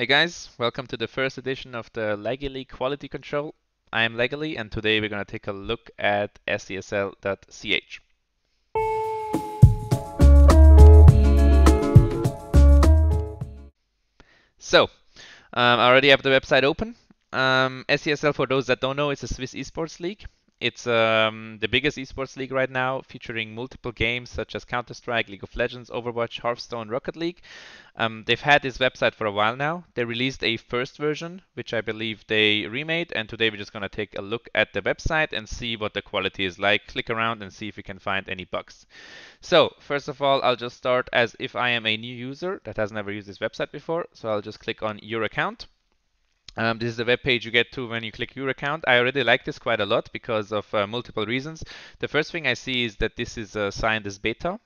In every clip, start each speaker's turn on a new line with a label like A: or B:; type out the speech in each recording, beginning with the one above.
A: Hey guys, welcome to the first edition of the Legally Quality Control. I am Legally, and today we're going to take a look at SESL.CH. So, I already have the website open. SESL, for those that don't know, it's a Swiss esports league. It's the biggest esports league right now, featuring multiple games such as Counter-Strike, League of Legends, Overwatch, Hearthstone, Rocket League. They've had this website for a while now. They released a first version, which I believe they remade, and today we're just going to take a look at the website and see what the quality is like. Click around and see if we can find any bugs. So, first of all, I'll just start as if I am a new user that has never used this website before. So I'll just click on Your Account. This is the web page you get to when you click your account. I already like this quite a lot because of multiple reasons. The first thing I see is that this is signed as beta.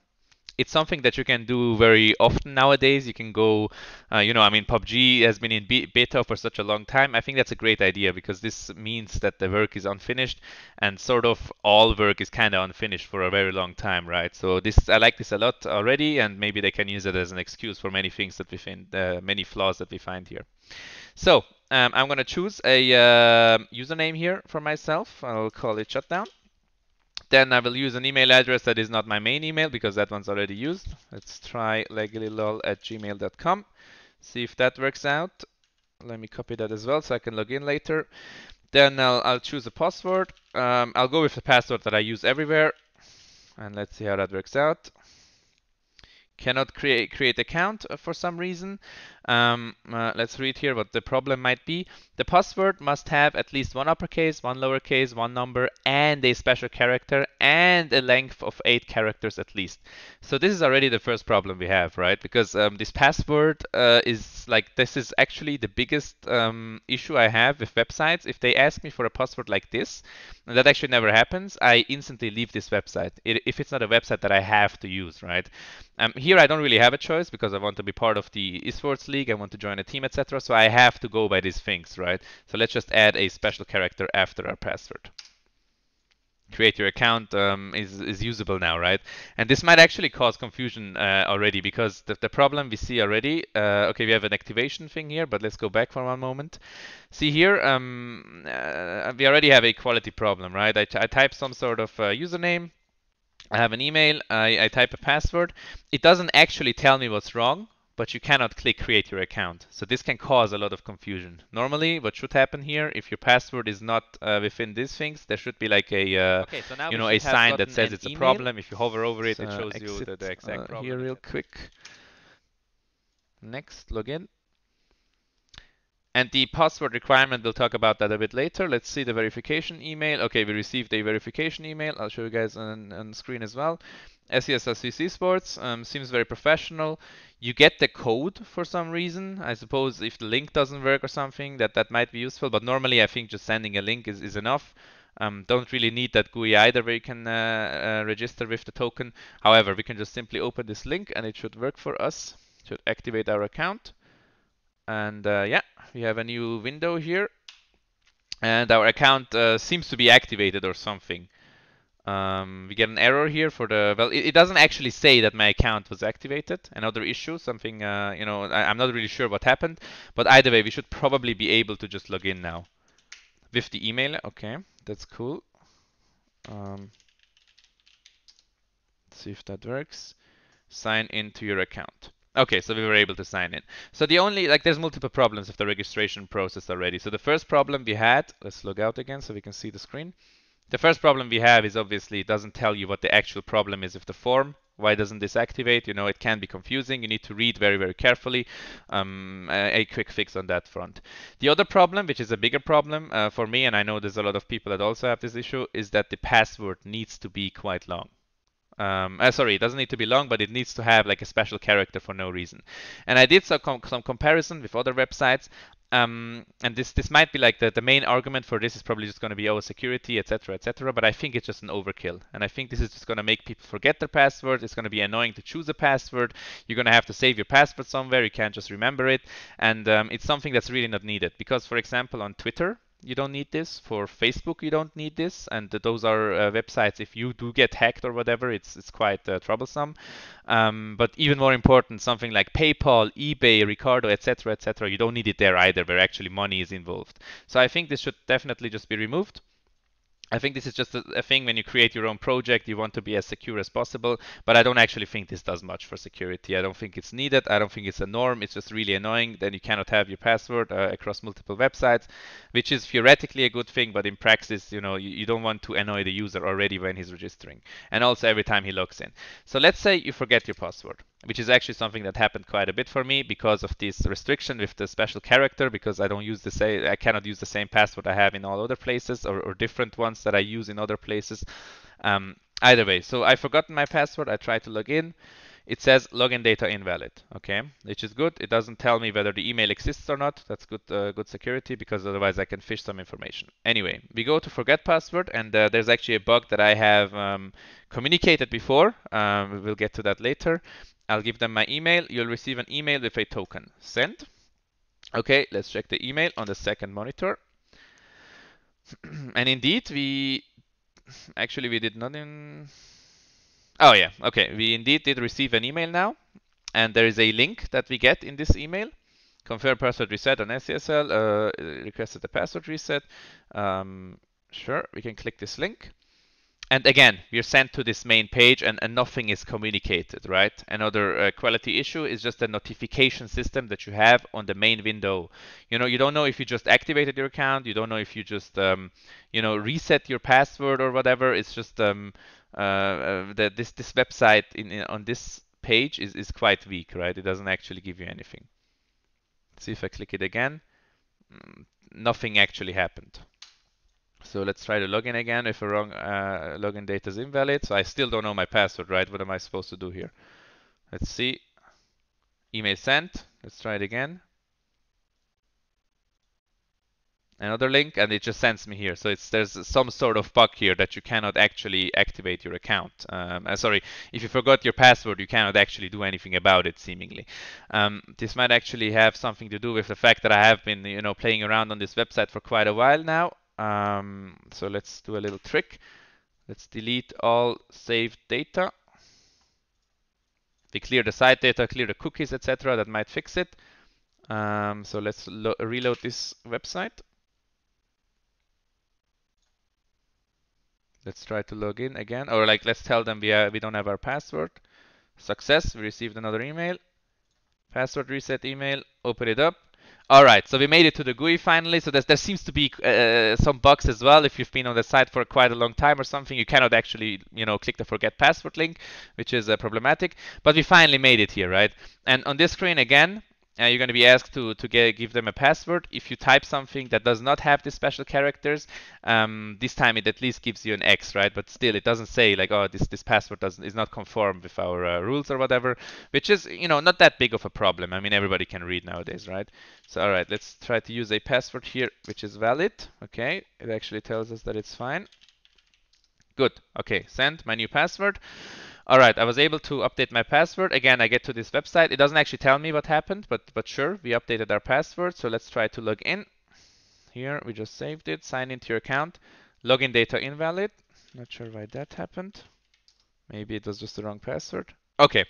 A: It's something that you can do very often nowadays. You can go, I mean, PUBG has been in beta for such a long time. I think that's a great idea because this means that the work is unfinished, and sort of all work is kind of unfinished for a very long time, right? So I like this a lot already, and maybe they can use it as an excuse for many things that we find, many flaws that we find here. So I'm going to choose a username here for myself. I'll call it Shutdown. Then I will use an email address that is not my main email because that one's already used. Let's try legallylol@gmail.com. See if that works out. Let me copy that as well so I can log in later. Then I'll choose a password. I'll go with the password that I use everywhere. And let's see how that works out. Cannot create account for some reason. Let's read here what the problem might be. The password must have at least one uppercase, one lowercase, one number, and a special character, and a length of 8 characters at least. So this is already the first problem we have, right? Because this password this is actually the biggest issue I have with websites. If they ask me for a password like this, and that actually never happens, I instantly leave this website if it's not a website that I have to use, right? Here I don't really have a choice because I want to be part of the esports league, I want to join a team, etc. So I have to go by these things, right? So let's just add a special character after our password. Create your account is usable now, right? And this might actually cause confusion already because the problem we see already, okay, we have an activation thing here, but let's go back for one moment. See here, we already have a quality problem, right? I type some sort of username, I have an email, I type a password. It doesn't actually tell me what's wrong, but you cannot click create your account. So this can cause a lot of confusion. Normally, what should happen here, if your password is not within these things, there should be like a a sign that says it's a problem. If you hover over it, it shows you the exact problem. Here real quick. Next, login. And the password requirement, we'll talk about that a bit later. Let's see the verification email. Okay, we received a verification email. I'll show you guys on screen as well. SESL.CH Sports seems very professional. You get the code for some reason. I suppose if the link doesn't work or something, that might be useful. But normally, I think just sending a link is enough. Don't really need that GUI either where you can register with the token. However, we can just simply open this link and it should work for us. It should activate our account. And yeah, we have a new window here. And our account seems to be activated or something. We get an error here for the, well, it doesn't actually say that my account was activated. Another issue, something, I'm not really sure what happened. But either way, we should probably be able to just log in now. With the email, okay, that's cool. Let's see if that works. Sign into your account. Okay, so we were able to sign in. So there's multiple problems with the registration process already. So the first problem we had, let's log out again so we can see the screen. The first problem we have is obviously it doesn't tell you what the actual problem is with the form. Why doesn't this activate? It can be confusing. You need to read very, very carefully. A quick fix on that front. The other problem, which is a bigger problem for me, and I know there's a lot of people that also have this issue, is that the password needs to be quite long. Sorry, it doesn't need to be long, but it needs to have like a special character for no reason. And I did some comparison with other websites. And this might be like the main argument for this is probably just going to be security, etc., etc. But I think it's just an overkill, and I think this is just going to make people forget their password. It's going to be annoying to choose a password. You're going to have to save your password somewhere. You can't just remember it, and it's something that's really not needed. Because, for example, on Twitter, you don't need this. For Facebook, you don't need this. And those are websites, if you do get hacked or whatever, it's quite troublesome. But even more important, something like PayPal, eBay, Ricardo, etc., you don't need it there either, where actually money is involved. So I think this should definitely just be removed. I think this is just a thing when you create your own project, you want to be as secure as possible, but I don't actually think this does much for security. I don't think it's needed. I don't think it's a norm. It's just really annoying. Then you cannot have your password across multiple websites, which is theoretically a good thing, but in practice, you don't want to annoy the user already when he's registering, and also every time he logs in. So let's say you forget your password, which is actually something that happened quite a bit for me because of this restriction with the special character, because I cannot use the same password I have in all other places, or different ones that I use in other places. Either way, so I've forgotten my password. I try to log in. It says login data invalid, okay, which is good. It doesn't tell me whether the email exists or not. That's good security, because otherwise I can fish some information. Anyway, we go to forget password, and there's actually a bug that I have communicated before. We'll get to that later. I'll give them my email. You'll receive an email with a token. Send. Okay, let's check the email on the second monitor. And indeed, we did not in... Oh yeah, okay. We indeed did receive an email now. And there is a link that we get in this email. Confirm password reset on SESL. Requested the password reset. Sure, we can click this link. And again, we are sent to this main page, and nothing is communicated, right? Another quality issue is just the notification system that you have on the main window. You don't know if you just activated your account. You don't know if you just, reset your password or whatever. It's just this website on this page is quite weak, right? It doesn't actually give you anything. Let's see if I click it again. Nothing actually happened. So let's try to log in again if a wrong login data is invalid. So I still don't know my password, right? What am I supposed to do here? Let's see. Email sent. Let's try it again. Another link, and it just sends me here. So there's some sort of bug here that you cannot actually activate your account. Sorry, if you forgot your password, you cannot actually do anything about it, seemingly. This might actually have something to do with the fact that I have been, playing around on this website for quite a while now. So let's do a little trick. Let's delete all saved data. We clear the site data, clear the cookies, etc. That might fix it. So let's reload this website. Let's try to log in again, or let's tell them we don't have our password. Success, we received another email. Password reset email, open it up. All right, so we made it to the GUI finally. So there seems to be some bugs as well. If you've been on the site for quite a long time or something, you cannot actually, click the forget password link, which is problematic. But we finally made it here, right? And on this screen again, you're going to be asked to give them a password. If you type something that does not have the special characters, this time it at least gives you an X, right? But still, it doesn't say like, oh, this password is not conform with our rules or whatever, which is, not that big of a problem. I mean, everybody can read nowadays, right? So, all right, let's try to use a password here, which is valid. Okay, it actually tells us that it's fine. Good. Okay, send my new password. All right, I was able to update my password. Again, I get to this website. It doesn't actually tell me what happened, but sure, we updated our password. So let's try to log in. Here, we just saved it. Sign into your account. Login data invalid. Not sure why that happened. Maybe it was just the wrong password. Okay,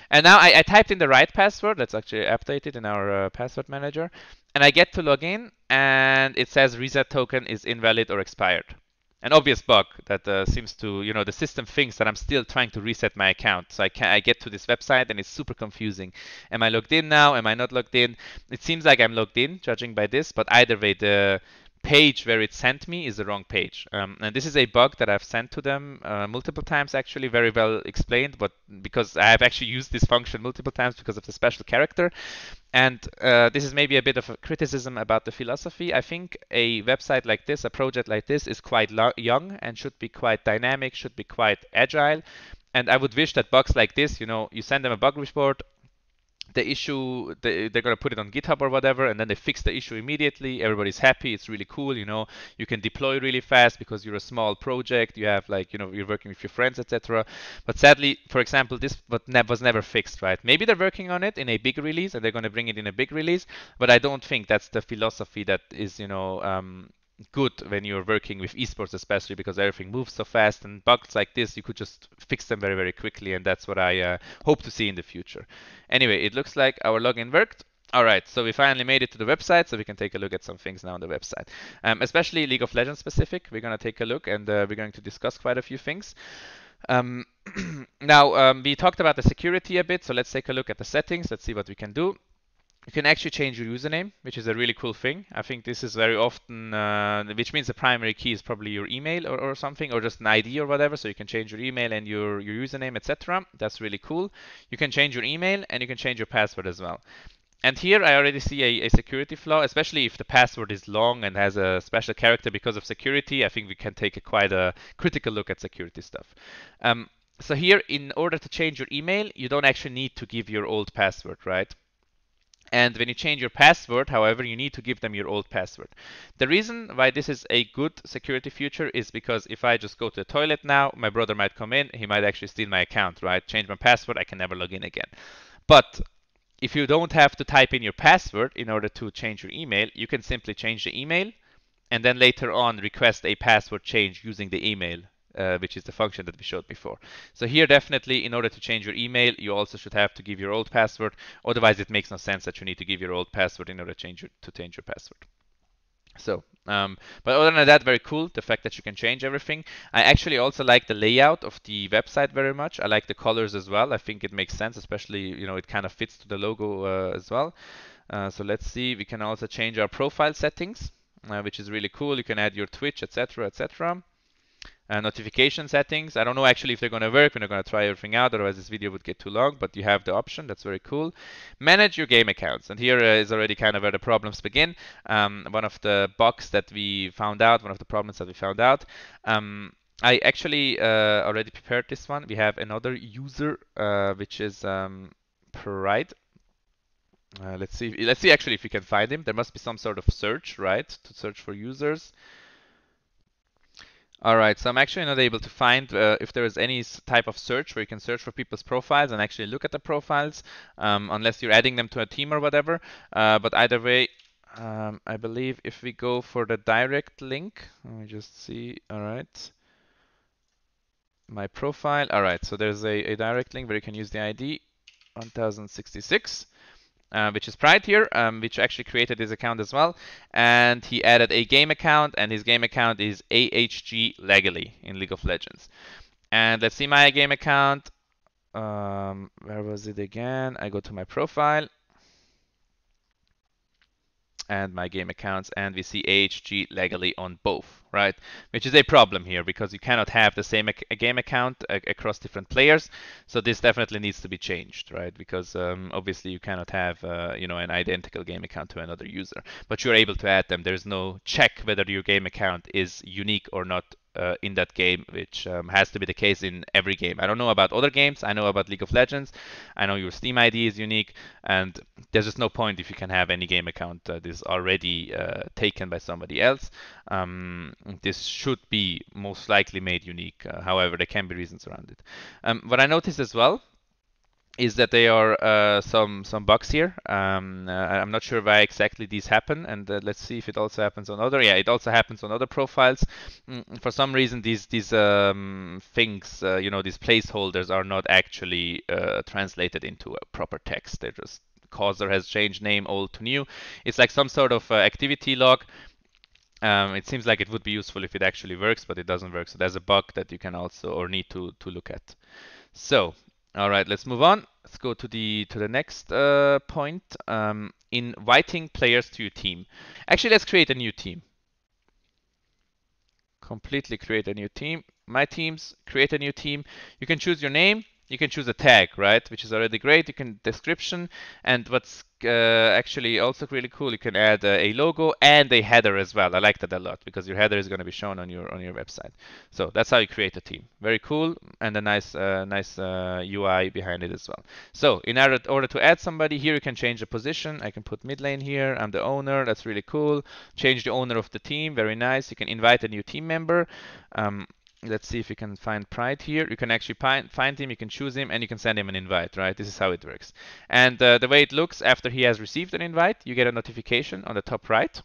A: and now I typed in the right password. Let's actually update it in our password manager. And I get to log in, and it says reset token is invalid or expired. An obvious bug that seems to, the system thinks that I'm still trying to reset my account. So I get to this website and it's super confusing. Am I logged in now? Am I not logged in? It seems like I'm logged in, judging by this, but either way, the page where it sent me is the wrong page. And this is a bug that I've sent to them multiple times, actually, very well explained, but because I have actually used this function multiple times because of the special character. And this is maybe a bit of a criticism about the philosophy. I think a website like this, a project like this, is quite young and should be quite dynamic, should be quite agile. And I would wish that bugs like this, you send them a bug report, the issue, they're going to put it on GitHub or whatever, and then they fix the issue immediately. Everybody's happy. It's really cool. You can deploy really fast because you're a small project. You have you're working with your friends, etc. But sadly, for example, this was never fixed, right? Maybe they're working on it in a big release and they're going to bring it in a big release, but I don't think that's the philosophy that is, good when you're working with esports, especially because everything moves so fast, and bugs like this you could just fix them very, very quickly, and that's what I hope to see in the future. Anyway, it looks like our login worked. All right, so we finally made it to the website, so we can take a look at some things now on the website, especially League of Legends specific. We're gonna take a look, and we're going to discuss quite a few things. Um, Now, we talked about the security a bit, so let's take a look at the settings. Let's see what we can do. You can actually change your username, which is a really cool thing. I think this is very often, which means the primary key is probably your email or something, or just an ID or whatever. So you can change your email and your username, etc. That's really cool. You can change your email and you can change your password as well. And here I already see a security flaw, especially if the password is long and has a special character because of security. I think we can take quite a critical look at security stuff. So here, in order to change your email, you don't actually need to give your old password, right? And when you change your password, however, you need to give them your old password. The reason why this is a good security feature is because if I just go to the toilet now, my brother might come in, he might actually steal my account, right? Change my password, I can never log in again. But if you don't have to type in your password in order to change your email, you can simply change the email and then later on request a password change using the email, which is the function that we showed before. So here definitely, in order to change your email, you also should have to give your old password. Otherwise, it makes no sense that you need to give your old password in order to change your password. So, but other than that, very cool, the fact that you can change everything. I actually also like the layout of the website very much. I like the colors as well. I think it makes sense, especially, it kind of fits to the logo as well. So let's see, we can also change our profile settings, which is really cool. You can add your Twitch, etc., etc. Notification settings. I don't know actually if they're going to work. We're not going to try everything out, otherwise this video would get too long, but you have the option. That's very cool. Manage your game accounts. And here is already kind of where the problems begin. One of the bugs that we found out, one of the problems that we found out, I actually already prepared this one. We have another user, which is Pride. Let's see actually if we can find him. There must be some sort of search, right? To search for users. All right, so I'm actually not able to find if there is any type of search where you can search for people's profiles and actually look at the profiles, unless you're adding them to a team or whatever. But either way, I believe if we go for the direct link, let me just see. All right, my profile. All right, so there's a direct link where you can use the ID 1066. Which is Pride here, which actually created his account as well. And he added a game account, and his game account is AHG Legally in League of Legends. And let's see my game account. Where was it again? I go to my profile and my game accounts, and we see AHG Legally on both, right? Which is a problem here because you cannot have the same game account across different players. So this definitely needs to be changed, right? Because obviously you cannot have an identical game account to another user, but you're able to add them. There's no check whether your game account is unique or not in that game, which has to be the case in every game. I don't know about other games. I know about League of Legends. I know your Steam ID is unique, and there's just no point if you can have any game account that is already taken by somebody else. This should be most likely made unique. However, there can be reasons around it. What I noticed as well is that there are some bugs here. I'm not sure why exactly these happen, and let's see if it also happens on other. Yeah, it also happens on other profiles. For some reason, these things, these placeholders are not actually translated into a proper text. They're just causer has changed name old to new. It's like some sort of activity log. It seems like it would be useful if it actually works, but it doesn't work. So there's a bug that you can also or need to look at. So. All right, let's move on. Let's go to the next point. Inviting players to your team. Actually, let's create a new team. Completely create a new team. My teams, create a new team. You can choose your name. You can choose a tag, right? Which is already great. You can description, and what's actually also really cool, you can add a logo and a header as well. I like that a lot because your header is going to be shown on your website. So that's how you create a team. Very cool, and a nice UI behind it as well. So in order to add somebody here, you can change the position. I can put mid lane here. I'm the owner. That's really cool. Change the owner of the team. Very nice. You can invite a new team member. Let's see if you can find Pride here. You can actually find him, you can choose him, and you can send him an invite, right? This is how it works. And the way it looks after he has received an invite, you get a notification on the top right.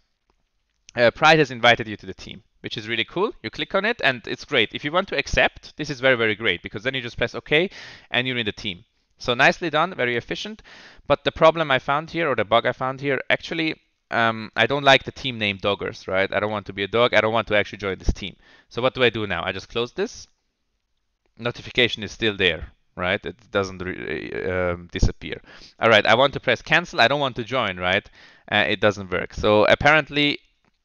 A: Pride has invited you to the team, which is really cool. You click on it and it's great. If you want to accept, this is very, very great because then you just press OK and you're in the team. So nicely done, very efficient. But the problem I found here, or the bug I found here, actually, I don't like the team name Doggers, right? I don't want to be a dog. I don't want to actually join this team. So what do I do now? I just close this. Notification is still there, right? It doesn't disappear. All right, I want to press cancel. I don't want to join, right? It doesn't work. So apparently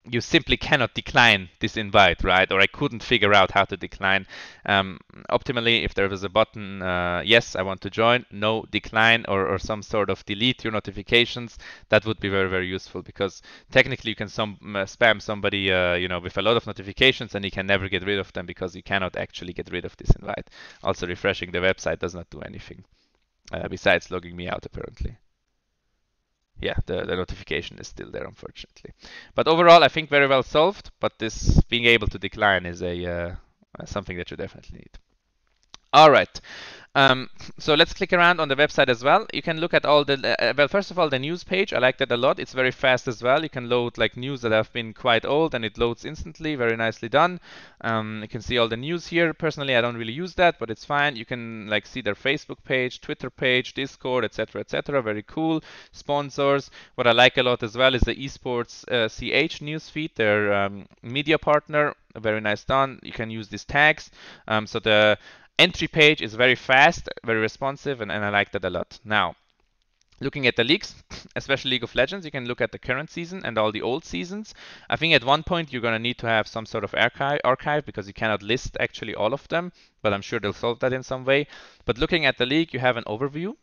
A: you simply cannot decline this invite, right? Or I couldn't figure out how to decline. Optimally, if there was a button, yes, I want to join, no, decline, or some sort of delete your notifications, that would be very, very useful because technically you can spam somebody, you know, with a lot of notifications and you can never get rid of them because you cannot actually get rid of this invite. Also, refreshing the website does not do anything besides logging me out, apparently. Yeah, the notification is still there, unfortunately. But overall, I think very well solved. But this being able to decline is a something that you definitely need. All right. So let's click around on the website as well. You can look at all the, well, first of all, the news page. I like that a lot. It's very fast as well. You can load like news that have been quite old and it loads instantly. Very nicely done. You can see all the news here. Personally, I don't really use that, but it's fine. You can like see their Facebook page, Twitter page, Discord, etc., etc. Very cool. Sponsors. What I like a lot as well is the SESL.CH newsfeed, their media partner. Very nice done. You can use these tags. So the entry page is very fast, very responsive, and I like that a lot. Now, looking at the leagues, especially League of Legends, you can look at the current season and all the old seasons. I think at one point you're going to need to have some sort of archive because you cannot list actually all of them, but I'm sure they'll solve that in some way. But looking at the league, you have an overview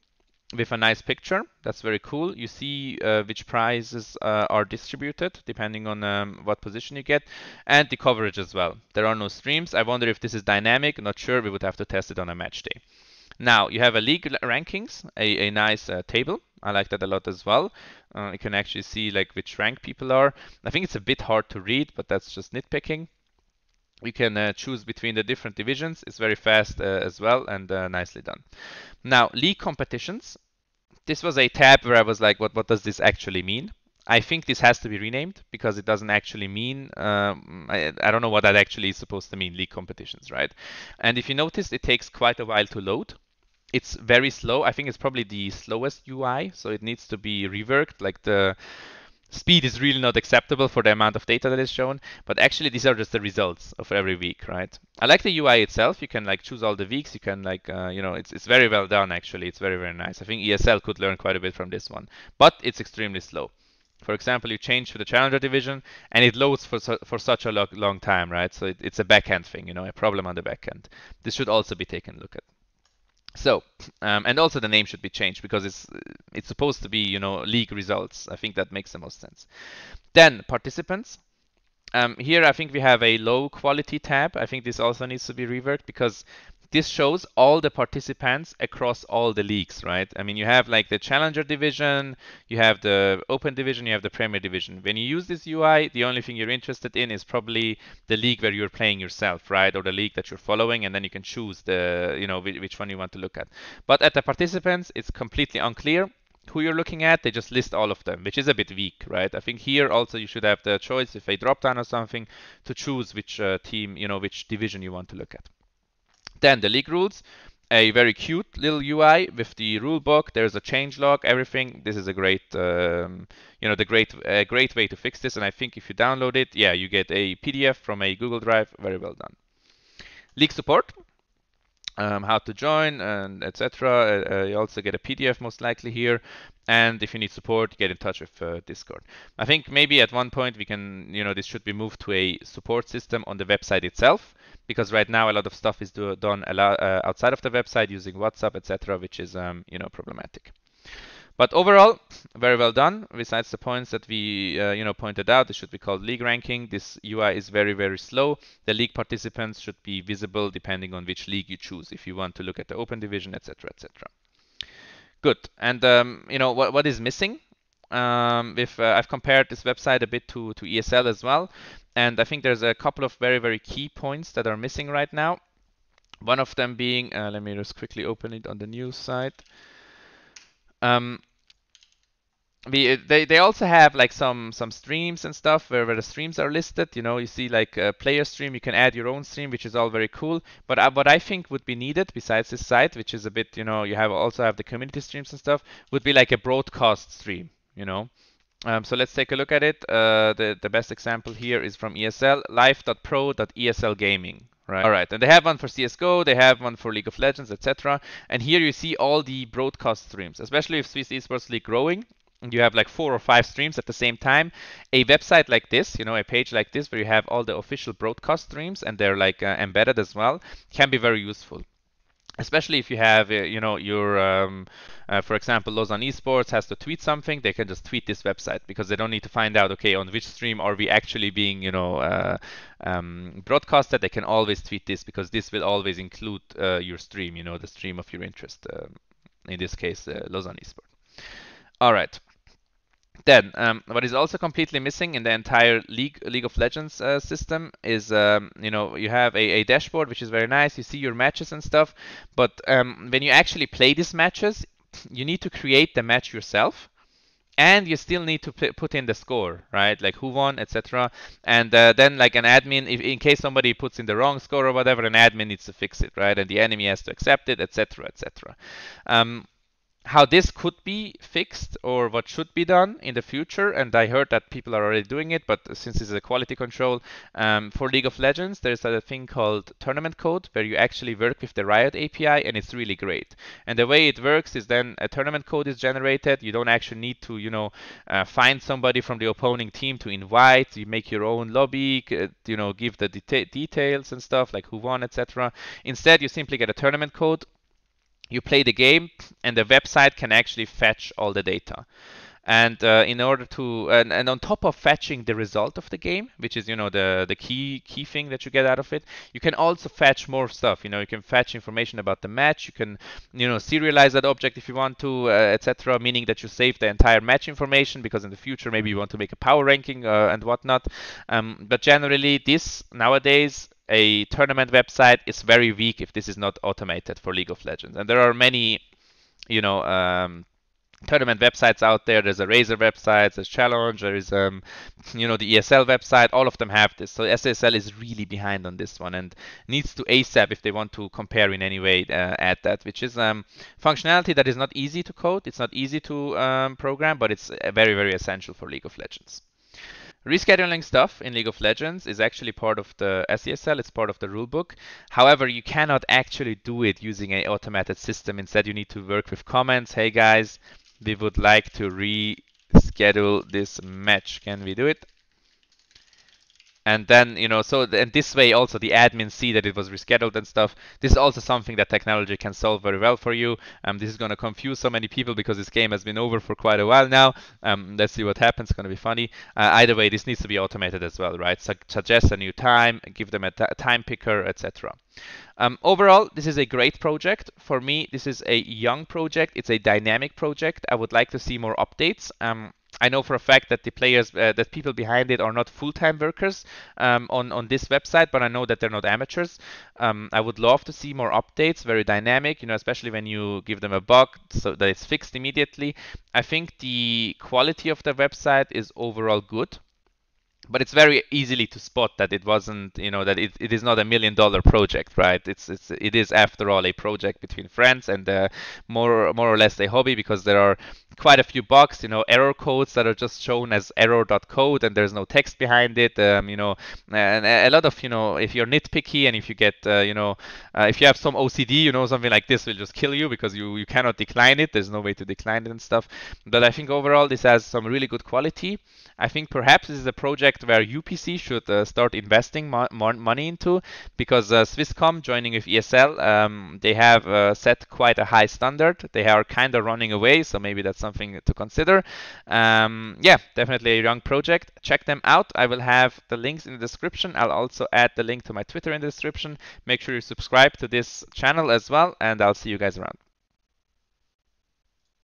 A: with a nice picture. That's very cool. You see which prizes are distributed depending on what position you get, and the coverage as well. There are no streams. I wonder if this is dynamic. Not sure. We would have to test it on a match day. Now you have a league rankings, a nice table. I like that a lot as well. You can actually see like which rank people are. I think it's a bit hard to read, but that's just nitpicking. We can choose between the different divisions. It's very fast as well and nicely done. Now, league competitions. This was a tab where I was like, what does this actually mean? I think this has to be renamed because it doesn't actually mean, I don't know what that actually is supposed to mean, league competitions, right? And if you notice, it takes quite a while to load. It's very slow. I think it's probably the slowest UI, so it needs to be reworked. Like the speed is really not acceptable for the amount of data that is shown, but actually these are just the results of every week, right? I like the UI itself. You can like choose all the weeks. You can like, you know, it's very well done actually. It's very, very nice. I think ESL could learn quite a bit from this one, but it's extremely slow. For example, you change to the Challenger division and it loads for such a long time, right? So it's a backhand thing, you know, a problem on the backhand. This should also be taken a look at. So, and also the name should be changed because it's supposed to be, you know, league results. I think that makes the most sense. Then participants. Here I think we have a low quality tab. I think this also needs to be reworked because this shows all the participants across all the leagues, right? I mean, you have like the Challenger division, you have the Open division, you have the Premier division. When you use this UI, the only thing you're interested in is probably the league where you're playing yourself, right? Or the league that you're following, and then you can choose the, you know, which one you want to look at. But at the participants, it's completely unclear who you're looking at. They just list all of them, which is a bit weak, right? I think here also you should have the choice, if a drop down or something, to choose which team, you know, which division you want to look at. Then the league rules, a very cute little UI with the rule book. There's a change log, everything. This is a great, you know, great way to fix this. And I think if you download it, yeah, you get a PDF from a Google Drive. Very well done. League support. How to join and etc. You also get a PDF most likely here, and if you need support, get in touch with Discord. I think maybe at one point we can, you know, this should be moved to a support system on the website itself, because right now a lot of stuff is done outside of the website using WhatsApp, etc., which is you know, problematic. But overall, very well done. Besides the points that we you know, pointed out, it should be called league ranking. This UI is very, very slow. The league participants should be visible depending on which league you choose, if you want to look at the Open division, etc., etc. Good. And you know, what is missing? I've compared this website a bit to ESL as well, and I think there's a couple of very, very key points that are missing right now. One of them being, let me just quickly open it on the news site. they also have like some streams and stuff where the streams are listed. You know, you see like a player stream, you can add your own stream, which is all very cool. But what I think would be needed besides this site, which is a bit, you know, you have also have the community streams and stuff, would be like a broadcast stream, you know. So let's take a look at it. The best example here is from ESL, live.pro.esl gaming. Right. All right, and they have one for CS:GO, they have one for League of Legends, etc. And here you see all the broadcast streams, especially if Swiss Esports League growing. And you have like 4 or 5 streams at the same time. A website like this, you know, a page like this where you have all the official broadcast streams and they're like embedded as well, can be very useful. Especially if you have, you know, for example, Lausanne Esports has to tweet something, they can just tweet this website because they don't need to find out, okay, on which stream are we actually being, you know, broadcasted. They can always tweet this because this will always include your stream, you know, the stream of your interest. In this case, Lausanne Esports. All right. Then, what is also completely missing in the entire League of Legends system is, you know, you have a dashboard which is very nice. You see your matches and stuff, but when you actually play these matches, you need to create the match yourself, and you still need to put in the score, right? Like who won, etc. And then, like an admin, if in case somebody puts in the wrong score or whatever, an admin needs to fix it, right? And the enemy has to accept it, etc., etc. How this could be fixed or what should be done in the future, and I heard that people are already doing it, but since it's a quality control, for League of Legends, there's a thing called tournament code where you actually work with the Riot API, and it's really great. And the way it works is then a tournament code is generated. You don't actually need to, you know, find somebody from the opposing team to invite. You make your own lobby, you know, give the details and stuff like who won, etc. Instead, you simply get a tournament code. You play the game, and the website can actually fetch all the data. And in order to, and on top of fetching the result of the game, which is, you know, the key thing that you get out of it, you can also fetch more stuff. You know, you can fetch information about the match. You can, you know, serialize that object if you want to, etc. Meaning that you save the entire match information because in the future maybe you want to make a power ranking and whatnot. But generally, this nowadays, a tournament website is very weak if this is not automated for League of Legends. And there are many, you know, tournament websites out there. There's a Razer website, there's Challenge, there is, you know, the ESL website. All of them have this. So SESL is really behind on this one and needs to ASAP if they want to compare in any way, add that, which is functionality that is not easy to code. It's not easy to program, but it's very, very essential for League of Legends. Rescheduling stuff in League of Legends is actually part of the SESL, it's part of the rulebook. However, you cannot actually do it using an automated system. Instead, you need to work with comments. Hey guys, we would like to reschedule this match. Can we do it? And then, you know, so and this way also the admins see that it was rescheduled and stuff. This is also something that technology can solve very well for you. This is going to confuse so many people because this game has been over for quite a while now. Let's see what happens. It's going to be funny. Either way, this needs to be automated as well, right? Suggest a new time, give them a time picker, etc. Overall, this is a great project. For me, this is a young project. It's a dynamic project. I would like to see more updates. I know for a fact that the players, that people behind it are not full-time workers on this website, but I know that they're not amateurs. I would love to see more updates, very dynamic, you know, especially when you give them a bug so that it's fixed immediately. I think the quality of the website is overall good. But it's very easily to spot that it wasn't, you know, that it is not $1 million project, right? It is after all a project between friends and more or less a hobby because there are quite a few bugs, you know, error codes that are just shown as error.code and there's no text behind it, you know, and a lot of, you know, if you're nitpicky and if you get, you know, if you have some OCD, you know, something like this will just kill you because you cannot decline it. There's no way to decline it and stuff. But I think overall this has some really good quality. I think perhaps this is a project where UPC should start investing more money into because Swisscom joining with ESL, they have set quite a high standard. They are kind of running away, so maybe that's something to consider. Yeah, definitely a young project. Check them out. I will have the links in the description. I'll also add the link to my Twitter in the description. Make sure you subscribe to this channel as well, and I'll see you guys around.